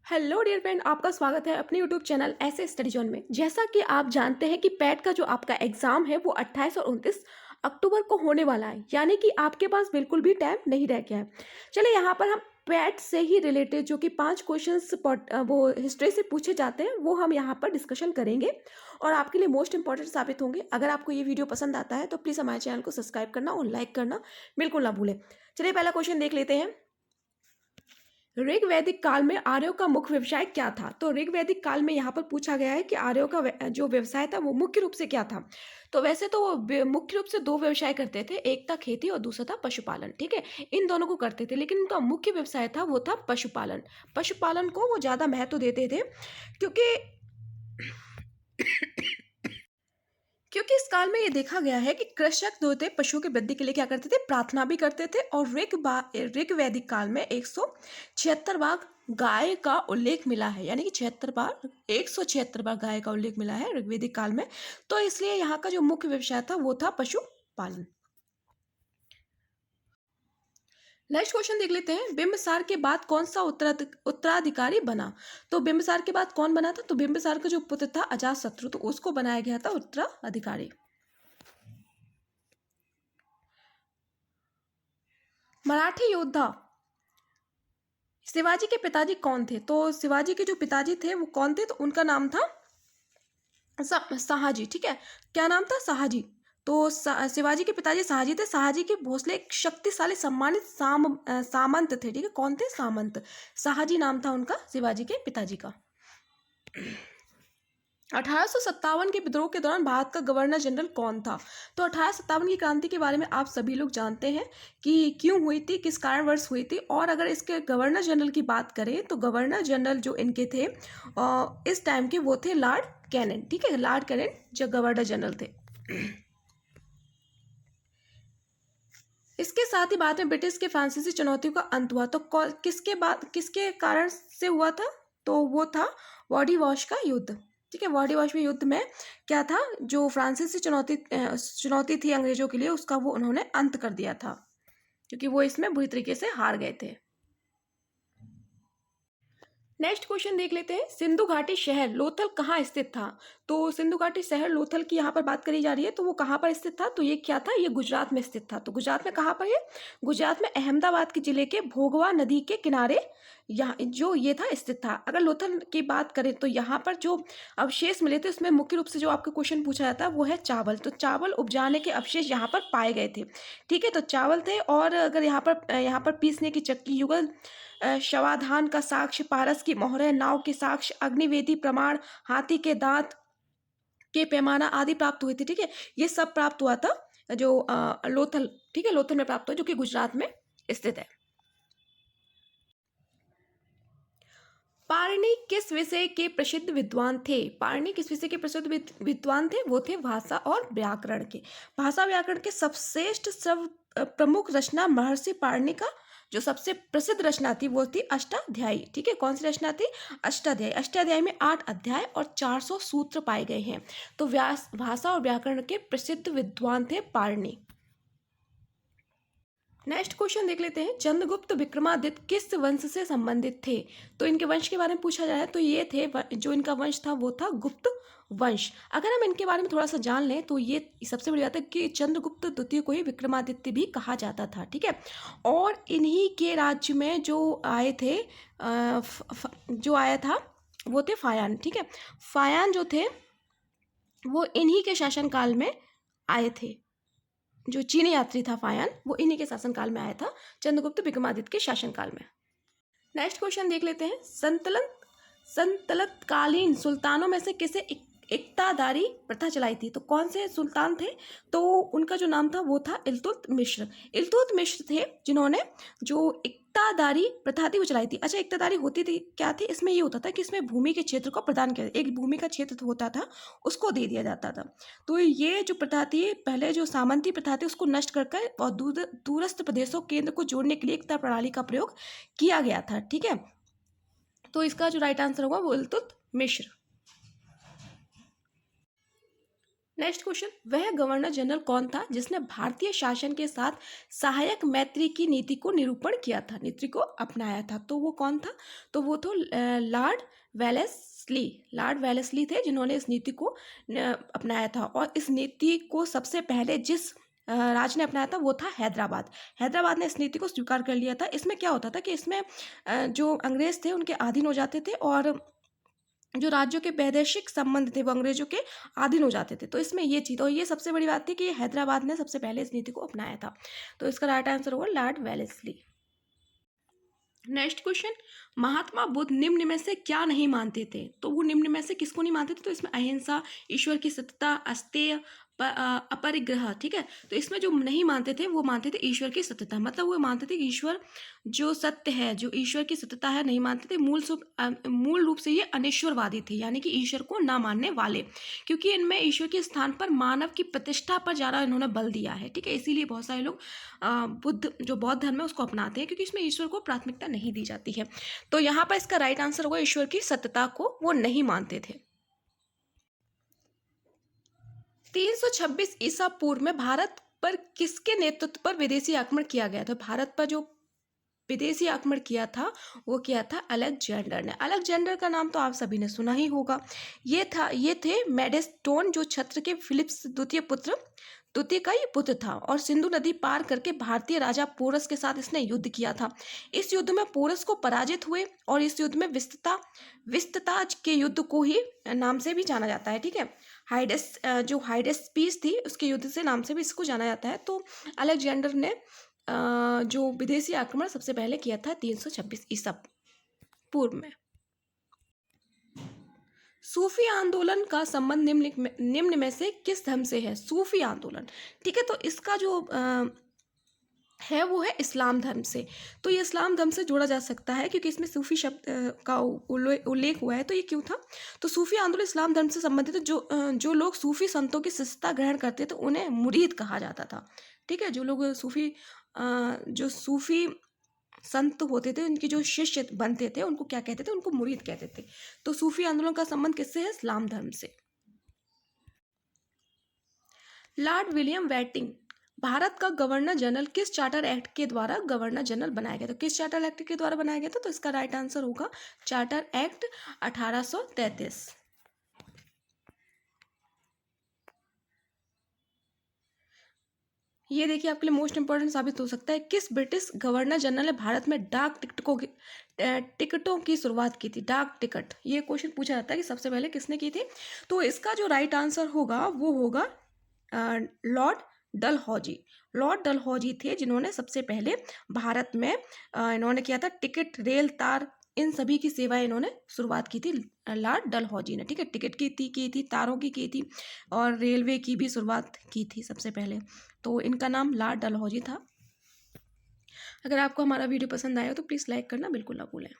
Hello dear friend, आपका स्वागत है अपने यूट्यूब चैनल ऐसे स्टडी जोन में। जैसा कि आप जानते हैं कि पैट का जो आपका एग्ज़ाम है वो 28 और 29 अक्टूबर को होने वाला है, यानी कि आपके पास बिल्कुल भी टाइम नहीं रह गया है। चलिए यहाँ पर हम पैट से ही रिलेटेड जो कि 5 क्वेश्चंस वो हिस्ट्री से पूछे जाते हैं वो हम यहाँ पर डिस्कशन करेंगे और आपके लिए मोस्ट इंपॉर्टेंट साबित होंगे। अगर आपको ये वीडियो पसंद आता है तो प्लीज़ हमारे चैनल को सब्सक्राइब करना और लाइक करना बिल्कुल ना भूलें। चलिए पहला क्वेश्चन देख लेते हैं। ऋग वैदिक काल में आर्यों का मुख्य व्यवसाय क्या था? तो ऋग वैदिक काल में यहाँ पर पूछा गया है कि आर्यों का जो व्यवसाय था वो मुख्य रूप से क्या था। तो वैसे तो वो मुख्य रूप से दो व्यवसाय करते थे, एक था खेती और दूसरा था पशुपालन। ठीक है, इन दोनों को करते थे, लेकिन उनका मुख्य व्यवसाय था वो था पशुपालन। पशुपालन को वो ज़्यादा महत्व देते थे क्योंकि क्योंकि इस काल में ये देखा गया है कि कृषक जो थे पशुओं की वृद्धि के लिए क्या करते थे, प्रार्थना भी करते थे। और ऋग वैदिक काल में 176 बार गाय का उल्लेख मिला है, यानी कि 176 बार गाय का उल्लेख मिला है ऋग्वेदिक काल में। तो इसलिए यहाँ का जो मुख्य व्यवसाय था वो था पशुपालन। नेक्स्ट क्वेश्चन देख लेते हैं। बिंबिसार के बाद कौन सा उत्तराधिकारी बना? तो बिंबिसार के बाद कौन बना था? तो बिंबिसार का जो पुत्र था अजातशत्रु, तो उसको बनाया गया था उत्तराधिकारी। मराठी योद्धा शिवाजी के पिताजी कौन थे? तो शिवाजी के जो पिताजी थे वो कौन थे? तो उनका नाम था शाहाजी। ठीक है, क्या नाम था? शाहाजी। तो शिवाजी के पिताजी शाहाजी थे। शाहाजी के भोसले एक शक्तिशाली सम्मानित सामंत थे। ठीक है, कौन थे? सामंत। शाहाजी नाम था उनका शिवाजी के पिताजी का। 1857 के विद्रोह के दौरान भारत का गवर्नर जनरल कौन था? तो 1857 की क्रांति के बारे में आप सभी लोग जानते हैं कि क्यों हुई थी, किस कारणवश हुई थी। और अगर इसके गवर्नर जनरल की बात करें तो गवर्नर जनरल जो इनके थे इस टाइम के वो थे लॉर्ड कैनिंग। ठीक है, लॉर्ड कैनिंग जो गवर्नर जनरल थे। इसके साथ ही बाद में ब्रिटिश के फ्रांसीसी चुनौतियों का अंत हुआ। तो किसके कारण से हुआ था? तो वो था वॉडी वॉश का युद्ध। ठीक है, वॉडी वॉश में युद्ध में क्या था, जो फ्रांसीसी चुनौती थी अंग्रेजों के लिए, उसका वो उन्होंने अंत कर दिया था, क्योंकि वो इसमें बुरी तरीके से हार गए थे। नेक्स्ट क्वेश्चन देख लेते हैं। सिंधु घाटी शहर लोथल कहाँ स्थित था? तो सिंधु घाटी शहर लोथल की यहाँ पर बात करी जा रही है, तो वो कहाँ पर स्थित था? तो ये क्या था? ये गुजरात में स्थित था। तो गुजरात में कहाँ पर है? गुजरात में अहमदाबाद के जिले के भोगवा नदी के किनारे यहाँ जो ये था स्थित था। अगर लोथल की बात करें तो यहाँ पर जो अवशेष मिले थे उसमें मुख्य रूप से जो आपका क्वेश्चन पूछा जाता है वो है चावल। तो चावल उपजाने के अवशेष यहाँ पर पाए गए थे। ठीक है, तो चावल थे। और अगर यहाँ पर पीसने की चक्की, युगल शवाधान का साक्ष्य, पारस की मोहरें, नाव के साक्ष्य, अग्निवेदी प्रमाण, हाथी के दांत के पैमाना आदि प्राप्त हुए थे। ठीक है, ये सब प्राप्त हुआ था जो लोथल। ठीक है, लोथल में प्राप्त हुआ, जो कि गुजरात में स्थित है। पाणिनि किस विषय के प्रसिद्ध विद्वान थे? पाणिनि किस विषय के प्रसिद्ध विद्वान थे? वो थे भाषा और व्याकरण के। भाषा व्याकरण के सबश्रेष्ठ सर्व प्रमुख रचना महर्षि पाणिनि का जो सबसे प्रसिद्ध रचना थी वो थी अष्टाध्यायी। ठीक है, कौन सी रचना थी? अष्टाध्यायी। अष्टाध्यायी में 8 अध्याय और 400 सूत्र पाए गए हैं। तो भाषा और व्याकरण के प्रसिद्ध विद्वान थे पाणिनि। नेक्स्ट क्वेश्चन देख लेते हैं। चंद्रगुप्त विक्रमादित्य किस वंश से संबंधित थे? तो इनके वंश के बारे में पूछा जाए तो ये थे, जो इनका वंश था वो था गुप्त वंश। अगर हम इनके बारे में थोड़ा सा जान लें तो ये सबसे बड़ी बात है कि चंद्रगुप्त द्वितीय को ही विक्रमादित्य भी कहा जाता था। ठीक है, और इन्हीं के राज्य में जो आए थे जो आया था वो थे फायान। ठीक है, फायान जो थे वो इन्हीं के शासनकाल में आए थे। जो चीनी यात्री था फायान, वो इन्हीं के शासनकाल में आया था, चंद्रगुप्त विक्रमादित्य के शासनकाल में। नेक्स्ट क्वेश्चन देख लेते हैं। संतलत कालीन सुल्तानों में से किसे इक्तादारी प्रथा चलाई थी? तो कौन से सुल्तान थे? तो उनका जो नाम था वो था इल्तुतमिश। इल्तुतमिश थे जिन्होंने जो इक्तादारी प्रथा थी वो चलाई थी। अच्छा, इक्तादारी होती थी क्या थी? इसमें ये होता था कि इसमें भूमि के क्षेत्र को प्रदान किया, एक भूमि का क्षेत्र होता था उसको दे दिया जाता था। तो ये जो प्रथा थी, पहले जो सामंती प्रथा थी उसको नष्ट कर और दूरस्थ प्रदेशों केंद्र को जोड़ने के लिए एकता प्रणाली का प्रयोग किया गया था। ठीक है, तो इसका जो राइट आंसर होगा वो इल्तुतमिश। नेक्स्ट क्वेश्चन, वह गवर्नर जनरल कौन था जिसने भारतीय शासन के साथ सहायक मैत्री की नीति को निरूपण किया था, नीति को अपनाया था? तो वो कौन था? तो वो तो लॉर्ड वेलेस्ली। लॉर्ड वेलेस्ली थे जिन्होंने इस नीति को अपनाया था। और इस नीति को सबसे पहले जिस राज्य ने अपनाया था वो था हैदराबाद। हैदराबाद ने इस नीति को स्वीकार कर लिया था। इसमें क्या होता था कि इसमें जो अंग्रेज थे उनके अधीन हो जाते थे, और जो राज्यों के वैदेशिक संबंध थे वो अंग्रेजों के अधीन हो जाते थे। तो इसमें ये चीज़, तो ये सबसे बड़ी बात थी कि हैदराबाद ने सबसे पहले इस नीति को अपनाया था। तो इसका राइट आंसर होगा Lord Wellesley. Next question, Mahatma Buddha निम्न में से क्या नहीं मानते थे? तो वो निम्न में से किसको नहीं मानते थे? तो इसमें अहिंसा, ईश्वर की सत्यता, अस्तेय, अपरिग्रह, ठीक है। तो इसमें जो नहीं मानते थे वो मानते थे ईश्वर की सत्यता, मतलब वो मानते थे कि ईश्वर जो सत्य है, जो ईश्वर की सत्यता है, नहीं मानते थे। मूल रूप से ये अनिश्वरवादी थे, यानी कि ईश्वर को ना मानने वाले, क्योंकि इनमें ईश्वर के स्थान पर मानव की प्रतिष्ठा पर ज़्यादा इन्होंने बल दिया है, ठीक है। इसीलिए बहुत सारे लोग जो बौद्ध धर्म है उसको अपनाते हैं, क्योंकि इसमें ईश्वर को प्राथमिकता नहीं दी जाती है। तो यहाँ पर इसका राइट आंसर होगा ईश्वर की सत्यता को वो नहीं मानते थे। 326 ईसा पूर्व में भारत पर किसके नेतृत्व पर विदेशी आक्रमण किया गया था? भारत पर जो विदेशी आक्रमण किया था वो किया था अलेक्जेंडर ने। अलेक्जेंडर का नाम तो आप सभी ने सुना ही होगा। ये थे मेडेस्टोन, जो छत्र के फिलिप्स द्वितीय का ही पुत्र था, और सिंधु नदी पार करके भारतीय राजा पोरस के साथ इसने युद्ध किया था। इस युद्ध में पोरस को पराजित हुए, और इस युद्ध में विस्तताज के युद्ध को ही नाम से भी जाना जाता है, ठीक है। जो हाइडेस पीस थी उसके युद्ध से नाम से भी इसको जाना जाता है। तो अलेक्जेंडर ने जो विदेशी आक्रमण सबसे पहले किया था 326 ईसा पूर्व में। सूफी आंदोलन का संबंध निम्न में से किस धर्म से है? सूफी आंदोलन, ठीक है। तो इसका जो है वो है इस्लाम धर्म से। तो ये इस्लाम धर्म से जोड़ा जा सकता है, क्योंकि इसमें सूफी शब्द का उल्लेख हुआ है। तो ये क्यों था? तो सूफी आंदोलन इस्लाम धर्म से संबंधित है। जो लोग सूफी संतों की शिष्यता ग्रहण करते थे उन्हें मुरीद कहा जाता था, ठीक है। जो लोग जो सूफी संत होते थे, उनके जो शिष्य बनते थे उनको क्या कहते थे? उनको मुरीद कहते थे। तो सूफी आंदोलन का संबंध किससे है? इस्लाम धर्म से। लॉर्ड विलियम वेटिंग भारत का गवर्नर जनरल किस चार्टर एक्ट के द्वारा गवर्नर जनरल बनाया गया था? किस चार्टर एक्ट के द्वारा बनाया गया था? तो इसका राइट आंसर होगा चार्टर एक्ट 1833। ये देखिए आपके लिए मोस्ट इंपॉर्टेंट साबित हो सकता है। किस ब्रिटिश गवर्नर जनरल ने भारत में डाक टिकटों की शुरुआत की थी? डाक टिकट, ये क्वेश्चन पूछा जाता है कि सबसे पहले किसने की थी। तो इसका जो राइट आंसर होगा वो होगा लॉर्ड डलहौजी। लॉर्ड डलहौजी थे जिन्होंने सबसे पहले भारत में इन्होंने किया था टिकट, रेल, तार, इन सभी की सेवाएं इन्होंने शुरुआत की थी लॉर्ड डलहौजी ने, ठीक है। टिकट की थी, तारों की थी, और रेलवे की भी शुरुआत की थी सबसे पहले। तो इनका नाम लॉर्ड डलहौजी था। अगर आपको हमारा वीडियो पसंद आया हो तो प्लीज़ लाइक करना बिल्कुल ना भूलें।